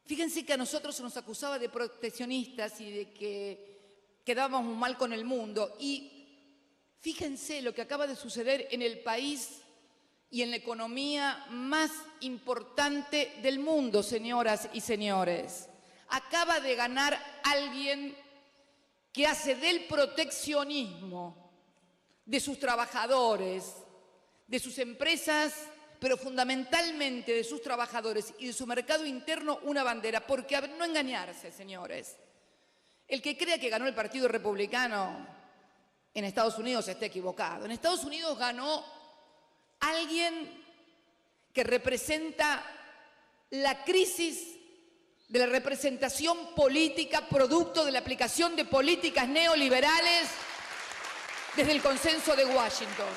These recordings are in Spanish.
Fíjense que a nosotros se nos acusaba de proteccionistas y de que quedábamos mal con el mundo. Y fíjense lo que acaba de suceder en el país y en la economía más importante del mundo, señoras y señores. Acaba de ganar alguien que hace del proteccionismo de sus trabajadores, de sus empresas, pero fundamentalmente de sus trabajadores y de su mercado interno una bandera. Porque, a ver, no engañarse, señores. El que crea que ganó el Partido Republicano en Estados Unidos está equivocado. En Estados Unidos ganó alguien que representa la crisis de la representación política producto de la aplicación de políticas neoliberales desde el consenso de Washington.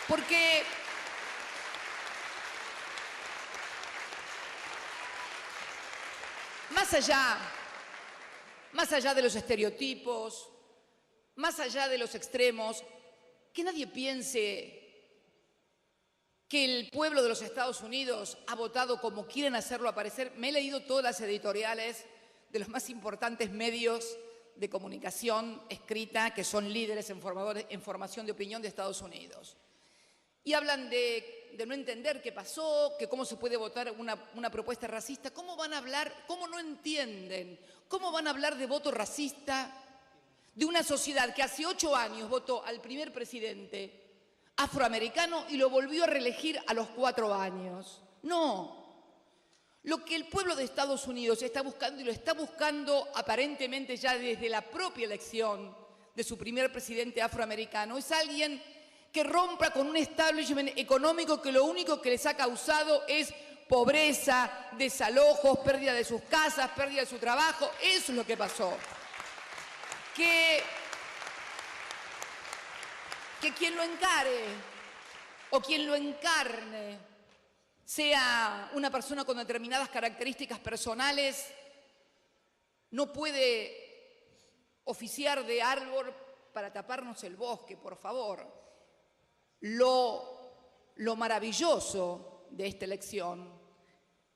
Porque más allá de los estereotipos, más allá de los extremos, que nadie piense que el pueblo de los Estados Unidos ha votado como quieren hacerlo aparecer. Me he leído todas las editoriales de los más importantes medios de comunicación escrita, que son líderes en formación de opinión de Estados Unidos. Y hablan de no entender qué pasó, que cómo se puede votar una propuesta racista. ¿Cómo van a hablar? ¿Cómo no entienden? ¿Cómo van a hablar de voto racista de una sociedad que hace 8 años votó al primer presidente afroamericano y lo volvió a reelegir a los 4 años? No. Lo que el pueblo de Estados Unidos está buscando, y lo está buscando aparentemente ya desde la propia elección de su primer presidente afroamericano, es alguien que rompa con un establishment económico que lo único que les ha causado es pobreza, desalojos, pérdida de sus casas, pérdida de su trabajo. Eso es lo que pasó. Que quien lo encare o quien lo encarne sea una persona con determinadas características personales, no puede oficiar de árbol para taparnos el bosque, por favor. Lo maravilloso de esta elección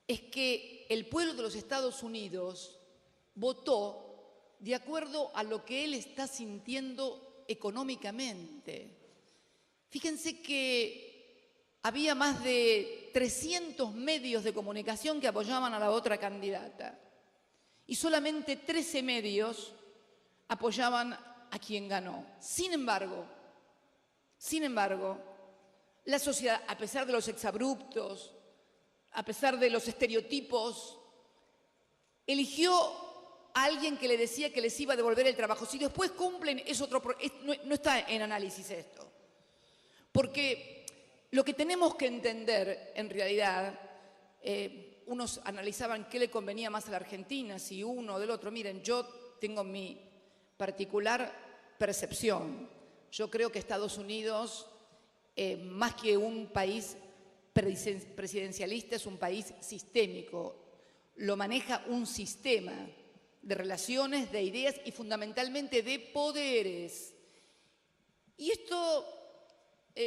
es que el pueblo de los Estados Unidos votó de acuerdo a lo que él está sintiendo económicamente. Fíjense que había más de 300 medios de comunicación que apoyaban a la otra candidata y solamente 13 medios apoyaban a quien ganó. Sin embargo, la sociedad, a pesar de los exabruptos, a pesar de los estereotipos, eligió a alguien que le decía que les iba a devolver el trabajo. Si después cumplen, es otro, no está en análisis esto. Porque lo que tenemos que entender, en realidad, unos analizaban qué le convenía más a la Argentina, si uno o del otro. Miren, yo tengo mi particular percepción. Yo creo que Estados Unidos, más que un país presidencialista, es un país sistémico. Lo maneja un sistema de relaciones, de ideas y fundamentalmente de poderes. Y esto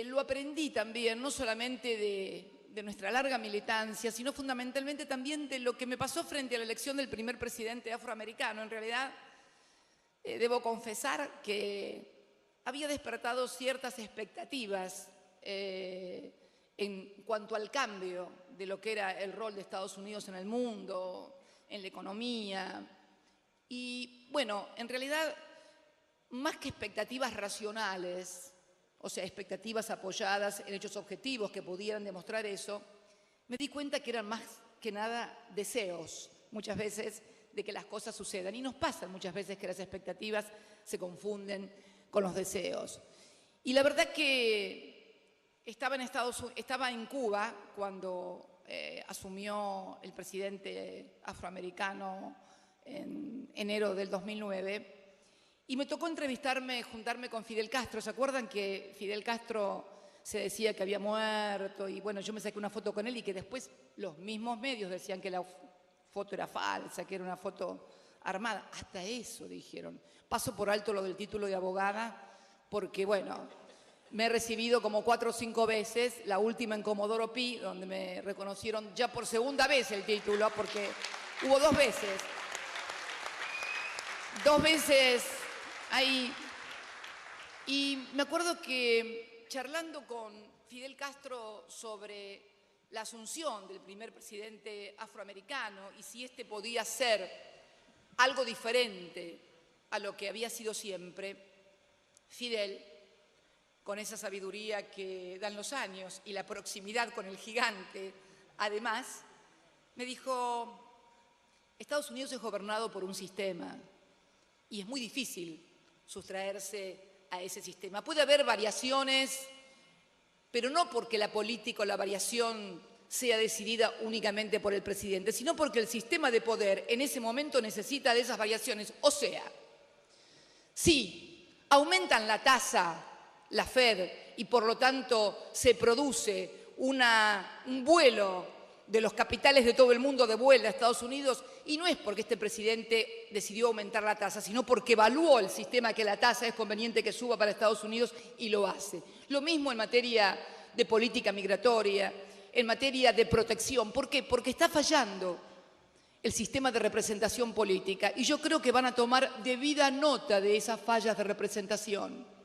lo aprendí también, no solamente de nuestra larga militancia, sino fundamentalmente también de lo que me pasó frente a la elección del primer presidente afroamericano. En realidad, debo confesar que había despertado ciertas expectativas en cuanto al cambio de lo que era el rol de Estados Unidos en el mundo, en la economía. Y bueno, en realidad, más que expectativas racionales, o sea, expectativas apoyadas en hechos objetivos que pudieran demostrar eso, me di cuenta que eran más que nada deseos, muchas veces, de que las cosas sucedan. Y nos pasa muchas veces que las expectativas se confunden con los deseos. Y la verdad que estaba en Cuba cuando asumió el presidente afroamericano en enero del 2009, y me tocó juntarme con Fidel Castro. ¿Se acuerdan que Fidel Castro se decía que había muerto? Y bueno, yo me saqué una foto con él y que después los mismos medios decían que la foto era falsa, que era una foto armada. Hasta eso dijeron. Paso por alto lo del título de abogada porque, bueno, me he recibido como 4 o 5 veces, la última en Comodoro Pi, donde me reconocieron ya por segunda vez el título, porque Hubo dos veces ahí. Y me acuerdo que charlando con Fidel Castro sobre la asunción del primer presidente afroamericano y si este podía ser algo diferente a lo que había sido siempre, Fidel, con esa sabiduría que dan los años y la proximidad con el gigante, además, me dijo: Estados Unidos es gobernado por un sistema y es muy difícil sustraerse a ese sistema. Puede haber variaciones, pero no porque la política o la variación sea decidida únicamente por el presidente, sino porque el sistema de poder en ese momento necesita de esas variaciones. O sea, si aumentan la tasa, la Fed, y por lo tanto se produce un vuelo de los capitales de todo el mundo de vuelta a Estados Unidos, y no es porque este presidente decidió aumentar la tasa, sino porque evaluó el sistema que la tasa es conveniente que suba para Estados Unidos y lo hace. Lo mismo en materia de política migratoria, en materia de protección. ¿Por qué? Porque está fallando el sistema de representación política y yo creo que van a tomar debida nota de esas fallas de representación.